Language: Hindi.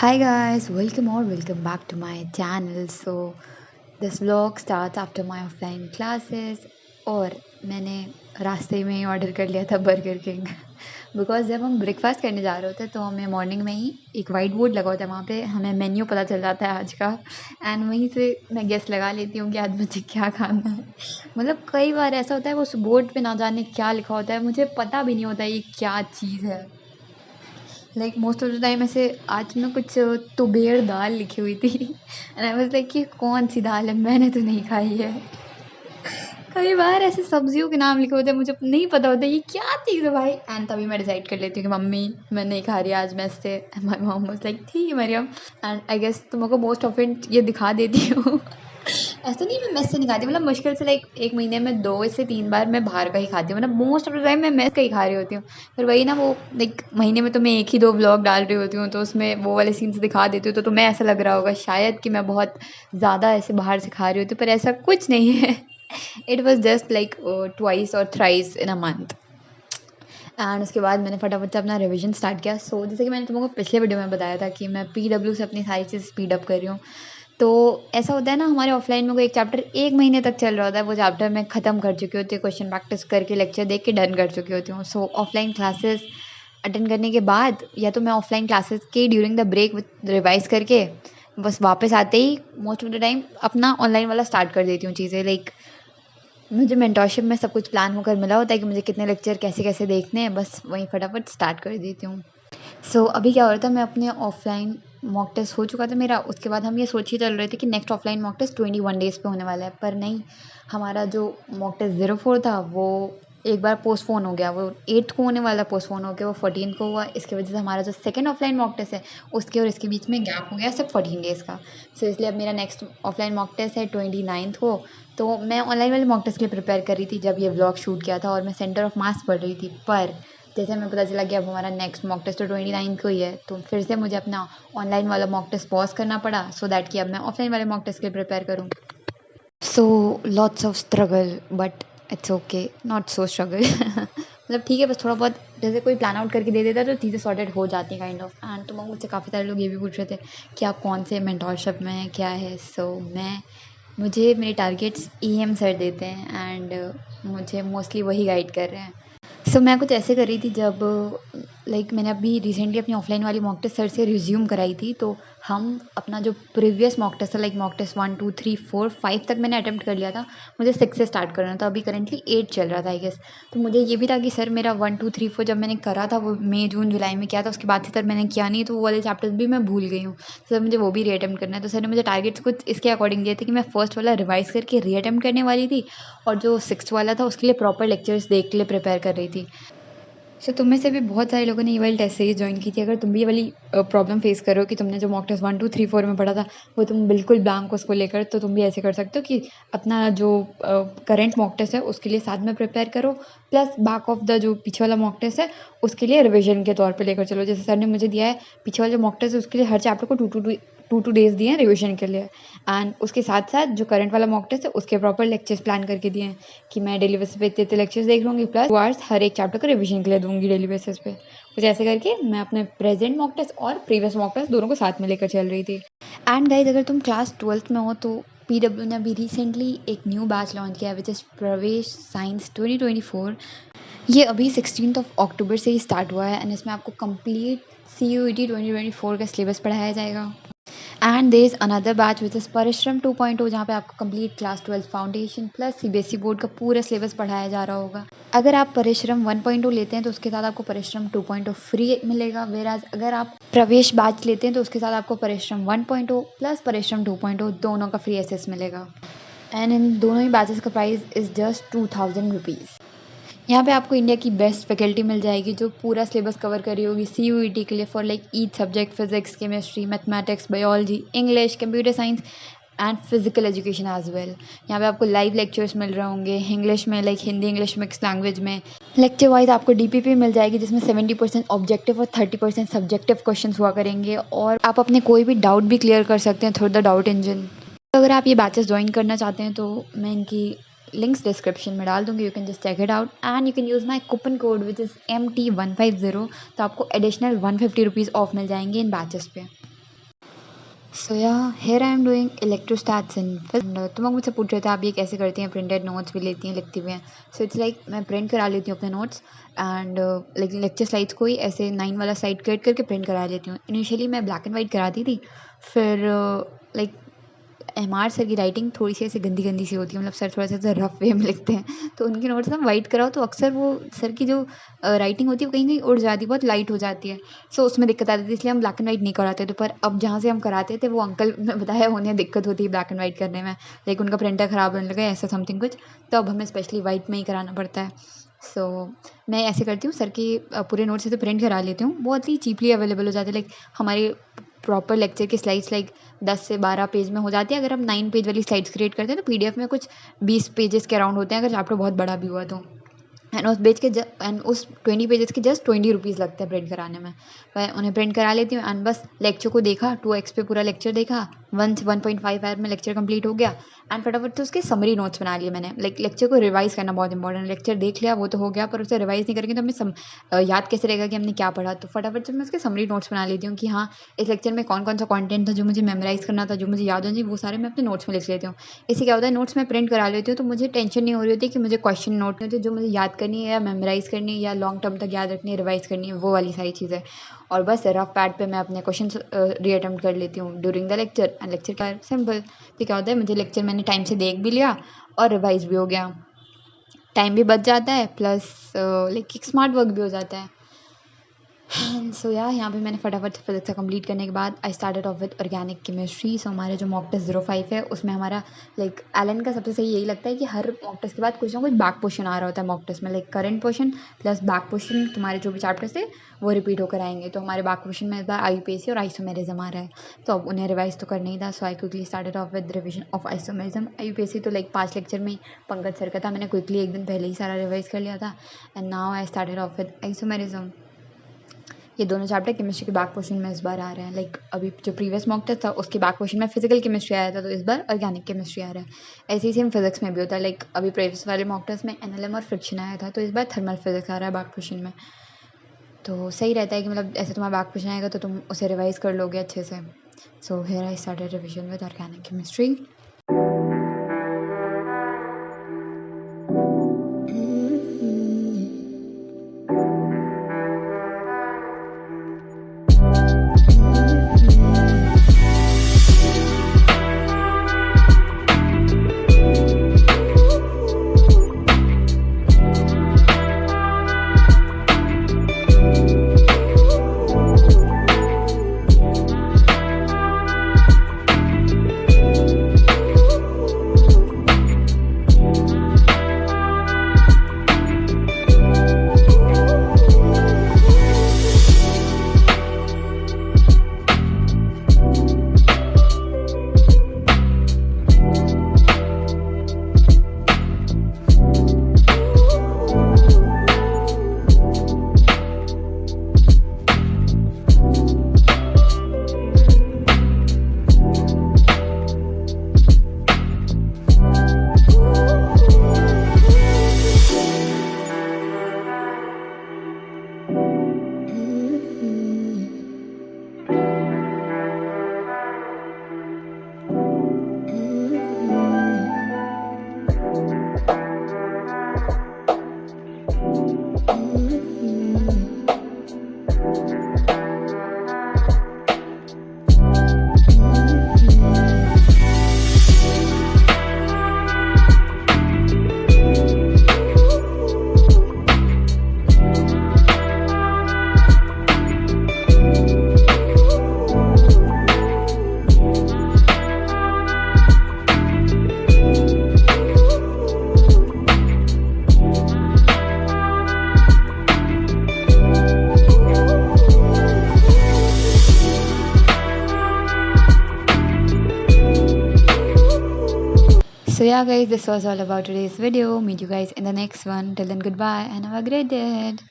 Hi guys, welcome back to my channel. So this vlog starts after my offline classes और मैंने रास्ते में ही ऑर्डर कर लिया था बर्गर किंग बिकॉज जब हम ब्रेकफास्ट करने जा रहे होते हैं तो हमें मॉर्निंग में ही एक वाइट बोर्ड लगा होता है, वहाँ पे हमें मेन्यू पता चल जाता है आज का। एंड वहीं से मैं गेस लगा लेती हूँ कि आज मुझे क्या खाना है। मतलब कई बार ऐसा होता है वो उस बोर्ड पे ना जाने क्या लिखा होता है, मुझे पता भी नहीं होता ये क्या चीज़ है। Like most of the time ऐसे आज ना कुछ तुबेर दाल लिखी हुई थी एंड आई वाज लाइक ये कौन सी दाल है, मैंने तो नहीं खाई है। कई बार ऐसे सब्जियों के नाम लिखे होते हैं, मुझे नहीं पता होता ये क्या चीज़ है भाई। एंड तभी मैं डिसाइड कर लेती हूँ कि मम्मी मैं नहीं खा रही आज मेस से। माय मॉम वाज लाइक ठीक है मरियम। एंड आई गेस तुमको मोस्ट ऑफ इट ये दिखा देती हूँ। ऐसा नहीं मैं मेस से नहीं खाती, मतलब मुश्किल से लाइक एक महीने में 2 से 3 बार मैं बाहर का ही खाती हूँ, मतलब मोस्ट ऑफ द टाइम मैं मेस का ही खा रही होती हूँ। फिर वही ना वो लाइक महीने में तो मैं 1 ही 2 व्लॉग डाल रही होती हूँ, तो उसमें वो वाले सीन्स दिखा देती हूँ, तो तुम्हें ऐसा लग रहा होगा शायद कि मैं बहुत ज़्यादा ऐसे बाहर से खा रही होती हूँ, पर ऐसा कुछ नहीं है। It was just like twice और thrice in a month. And उसके बाद मैंने फटाफट से अपना रिवीजन स्टार्ट किया। सो जैसे कि मैंने तुमको पिछले वीडियो में बताया था कि मैं पीडब्ल्यू से अपनी सारी चीज़ स्पीड अप कर रही हूँ। तो ऐसा होता है ना हमारे ऑफलाइन में कोई एक चैप्टर 1 महीने तक चल रहा होता है, वो चैप्टर मैं ख़त्म कर चुकी होती हूँ, क्वेश्चन प्रैक्टिस करके लेक्चर देख के डन कर चुकी होती हूँ। सो ऑफलाइन क्लासेस अटेंड करने के बाद या तो मैं ऑफलाइन क्लासेस के ड्यूरिंग द ब्रेक रिवाइज करके बस वापस आते ही मोस्ट ऑफ द टाइम अपना ऑनलाइन वाला स्टार्ट कर देती हूँ चीज़ें। लाइक मुझे मेंटरशिप में सब कुछ प्लान होकर मिला होता है कि मुझे कितने लेक्चर कैसे-कैसे देखने हैं, बस वहीं फटाफट स्टार्ट कर देती हूँ। सो अभी क्या हो रहा था, मैं अपने ऑफलाइन मॉक टेस्ट हो चुका था मेरा, उसके बाद हम ये सोच ही चल रहे थे कि next offline mock test 21 days पे होने वाला है, पर नहीं, हमारा जो मॉक टेस्ट 04 था वो एक बार पोस्टपोन हो गया। वो 8 को होने वाला पोस्टपोन हो गया, वो 14 को हुआ। इसकी वजह से हमारा जो सेकंड ऑफलाइन मॉक टेस्ट है उसके और इसके बीच में गैप हो गया सिर्फ 14 डेज़ का। सो इसलिए अब मेरा नेक्स्ट ऑफलाइन मॉक टेस्ट है 29th को। तो मैं ऑनलाइन वाले मॉक टेस्ट के लिए प्रिपेयर कर रही थी जब ये व्लॉग शूट किया था और मैं सेंटर ऑफ मास पढ़ रही थी, पर जैसे हमें पता चला कि अब हमारा नेक्स्ट मॉक टेस्ट तो 29 को ही है, तो फिर से मुझे अपना ऑनलाइन वाला मॉक टेस्ट पॉज़ करना पड़ा सो दैट कि अब मैं ऑफलाइन वाले मॉक टेस्ट के लिए प्रिपेयर करूँ। So lots of struggle but it's okay, not so struggle. मतलब ठीक है, बस थोड़ा बहुत जैसे कोई प्लान आउट करके दे देता है तो चीज़ें सॉर्टेड हो जाती हैं काइंड ऑफ। एंड तो मुझसे काफ़ी सारे लोग ये भी पूछ रहे थे कि आप कौन से मेंटोरशिप में हैं, क्या है। सो मुझे मेरे टारगेट्स ईएम सर देते हैं एंड मुझे मोस्टली वही गाइड कर रहे हैं। सो मैं कुछ ऐसे कर रही थी जब लाइक मैंने अभी रिसेंटली अपनी ऑफलाइन वाली मॉक टेस्ट सर से रिज्यूम कराई थी, तो हम अपना जो प्रीवियस मॉक टेस्ट था लाइक मॉक टेस्ट 1 2 3 4 5 तक मैंने अटेम्प्ट कर लिया था। मुझे 6 से स्टार्ट करना था, अभी करंटली 8 चल रहा था आई गेस। तो मुझे ये भी था कि सर मेरा 1 2 3 4 जब मैंने करा था वो मई जून जुलाई में किया था, उसके बाद से सर मैंने किया नहीं, तो वो वाले चैप्टर्स भी मैं भूल गई हूँ। तो सर मुझे वो भी रीअटेम्प्ट करना है, तो सर ने मुझे टारगेट्स कुछ इसके अकॉर्डिंग दिए थे कि मैं फर्स्ट वाला रिवाइज़ करके रीअटेम्प्ट करने वाली थी और जो 6th वाला था उसके लिए प्रॉपर लेक्चर्स देख के लिए प्रिपेयर कर रही थी। सो तुम में से भी बहुत सारे लोगों ने ये वाली टेस्ट सीरीज़ जॉइन की थी। अगर तुम भी ये वाली प्रॉब्लम फेस कर रहे हो कि तुमने जो मॉक टेस्ट 1 2 3 4 में पढ़ा था वो तुम बिल्कुल ब्लैंक उसको लेकर, तो तुम भी ऐसे कर सकते हो कि अपना जो करंट मॉक टेस्ट है उसके लिए साथ में प्रिपेयर करो, प्लस बैक ऑफ द जो पीछे वाला मॉक टेस्ट है उसके लिए रिविजन के तौर पे लेकर चलो। जैसे सर ने मुझे दिया है पीछे वाला जो मॉक टेस्ट है उसके लिए हर चैप्टर को टू डेज़ दिए हैं रिविजन के लिए, एंड उसके साथ साथ जो करंट वाला मॉक टेस्ट है उसके प्रॉपर लेक्चर्स प्लान करके दिए हैं कि मैं डेली बेसिस पे इतने लेक्चर्स देख लूँगी, प्लस 2 आवर्स हर एक चैप्टर का रिविजन के लिए दूँगी डेली बेसिस पे। कुछ ऐसे करके मैं अपने प्रेजेंट मॉक टेस्ट और प्रीवियस मॉक टेस्ट दोनों को साथ में लेकर चल रही थी। एंड गाइज अगर तुम क्लास 12th में हो तो पीडब्ल्यू ने अभी रिसेंटली एक न्यू बैच लॉन्च किया है विच इज़ प्रवेश साइंस 2024। ये अभी 16 से ही स्टार्ट हुआ है एंड इसमें आपको कंप्लीट CUET 2024 का सिलेबस पढ़ाया जाएगा। And there is another batch which is Parishram 2.0 जहाँ पे आपको complete class 12 foundation plus CBSE board का पूरा सिलेबस पढ़ाया जा रहा होगा। अगर आप परिश्रम 1.0 लेते हैं तो उसके साथ आपको परिश्रम 2.0 फ्री मिलेगा, वेराज अगर आप प्रवेश बैच लेते हैं तो उसके साथ आपको परिश्रम 1.0 प्लस परिश्रम 2.0 दोनों का फ्री एक्सेस मिलेगा। एंड इन दोनों ही बैचेस का प्राइस इज़ जस्ट 2000 रुपीज़। यहाँ पे आपको इंडिया की बेस्ट फैकल्टी मिल जाएगी जो पूरा सिलेबस कवर करी होगी CUET के लिए for like each subject, physics, chemistry, mathematics, biology, English, computer science and physical education as well. यहाँ पे आपको लाइव लेक्चर्स मिल रहे होंगे इंग्लिश में, like Hindi English mix language में। लेक्चर वाइज आपको DPP मिल जाएगी जिसमें 70% ऑब्जेक्टिव और 30% सब्जेक्टिव क्वेश्चन हुआ करेंगे और आप अपने कोई भी डाउट भी क्लियर कर सकते हैं थ्रू द डाउट इंजन। तो अगर आप ये बैचेस ज्वाइन करना चाहते हैं तो मैं इनकी लिंक्स डिस्क्रिप्शन में डाल दूँगी, you can just check it out and you can use my coupon code which is MT150, तो आपको एडिशनल 150 रुपीज़ ऑफ मिल जाएंगे इन बैचेस पे। So ya here I am doing electrostatics in film. तुम लोग मुझसे पूछ रहे थे आप ये कैसे करती हैं, प्रिंटेड नोट्स भी लेती हैं, लिखती भी हैं। सो इट्स लाइक मैं प्रिंट करा लेती हूँ अपने notes and like lecture slides को ही ऐसे 9 वाला साइड कट करके प्रिंट करा लेती हूँ। इनिशियली मैं ब्लैक एंड वाइट कराती थी, फिर लाइक एमआर सर की राइटिंग थोड़ी सी ऐसे गंदी गंदी सी होती है, मतलब सर थोड़ा सा ऐसे रफ वे में लिखते हैं, तो उनके नोट्स ना वाइट कराओ तो अक्सर वो सर की जो राइटिंग होती है वो कहीं कहीं उड़ जाती है, बहुत लाइट हो जाती है। सो उसमें दिक्कत आती थी, इसलिए हम ब्लैक एंड वाइट नहीं कराते थे। पर अब जहाँ से हम कराते थे वो अंकल ने बताया उन्हें दिक्कत होती है ब्लैक एंड वाइट करने में, लाइक उनका प्रिंटर ख़राब होने लगा ऐसा समथिंग कुछ, तो अब हमें स्पेशली वाइट में ही कराना पड़ता है। सो मैं ऐसे करती हूँ, सर के पूरे नोट्स से तो प्रिंट करा लेती हूँ, बहुत ही चीपली अवेलेबल हो जाते हैं। लाइक हमारे प्रॉपर लेक्चर की स्लाइड्स लाइक 10 से 12 पेज में हो जाती है। अगर हम 9 पेज वाली स्लाइड्स क्रिएट करते हैं तो पीडीएफ में कुछ 20 पेजेस के अराउंड होते हैं, अगर चैप्टर बहुत बड़ा भी हुआ तो। एंड उस पेज के एंड उस 20 पेजेस के जस्ट 20 रुपीज़ लगते हैं प्रिंट कराने में। मैं उन्हें प्रिंट करा लेती हूँ एंड बस लेक्चर को देखा, 2x पे पूरा लेक्चर देखा, 1.5 आवर में लेक्चर कंप्लीट हो गया एंड फटाफट से उसके समरी नोट्स बना लिए मैंने। लाइक लेक्चर को रिवाइज़ करना बहुत इंपॉर्टेंट है। लेक्चर देख लिया वो तो हो गया, पर उसे रिवाइज़ नहीं करेंगे तो हमें याद कैसे रहेगा कि हमने क्या पढ़ा। तो फटाफट से मैं उसके समरी नोट्स बना लेती हूँ कि हाँ, इस लेक्चर में कौन कौन सा कंटेंट था जो मुझे मेमोराइज़ करना था, जो मुझे याद होना चाहिए, वो सारे मैं अपने नोट्स में लिख लेती हूँ। इससे क्या होता है, नोट्स में प्रिंट करा लेती हूँ तो मुझे टेंशन नहीं हो रही होती कि मुझे क्वेश्चन नोट होते जो मुझे याद करनी है या मेमोराइज़ करनी है या लॉन्ग टर्म तक याद रखनी है, रिवाइज़ करनी है, वो वाली सारी चीज़ें। और बस रफ पैड पे मैं अपने क्वेश्चंस रीअटेम्प्ट कर लेती हूँ during the lecture and lecture का सिंपल। तो क्या होता है, मुझे लेक्चर मैंने टाइम से देख भी लिया और रिवाइज़ भी हो गया, टाइम भी बच जाता है, प्लस लाइक एक स्मार्ट वर्क भी हो जाता है। सो या यहाँ पे मैंने फटाफट से फिजिक्स का कंप्लीट करने के बाद I started off with organic chemistry. So हमारे जो मॉक टेस्ट 05 है उसमें हमारा लाइक एलन का सबसे सही यही लगता है कि हर मॉक टेस्ट के बाद कुछ ना कुछ बैक पोर्शन आ रहा होता है मॉक टेस्ट में, like current portion plus back portion, तुम्हारे जो भी चैप्टर्स थे वो रिपीट होकर आएंगे। तो हमारे बैक पोर्शन में इस बार आईयूपीएसी और आइसोमेरिज्म आ रहा है, तो अब उन्हें रिवाइज तो करना ही था। So I quickly started off with revision of isomerism. IUPAC तो लाइक 5 लेक्चर में पंकज सर का था, मैंने क्विकली एक दिन पहले ही सारा रिवाइज कर लिया था and now I started off with isomerism. ये दोनों चैप्टर केमिस्ट्री के बैक पोर्शन में इस बार आ रहे हैं। लाइक अभी जो प्रीवियस मॉक टेस्ट था उसके बैक पोर्शन में फिजिकल केमिस्ट्री आया था, तो इस बार ऑर्गेनिक केमिस्ट्री आ रहा है। ऐसे ही सेम फिजिक्स में भी होता है, लाइक अभी प्रीवियस वाले मॉक टेस्ट में एनएलएम और फ्रिक्शन आया था, तो इस बार थर्मल फिजिक्स आ रहा है बैक पोर्शन में। तो सही रहता है कि मतलब ऐसे तुम्हारा बैक पोर्शन आएगा तो तुम उसे रिवाइज कर लोगे अच्छे से। So here I started revision with organic chemistry. So yeah guys, this was all about today's video. Meet you guys in the next one. Till then, goodbye and have a great day ahead.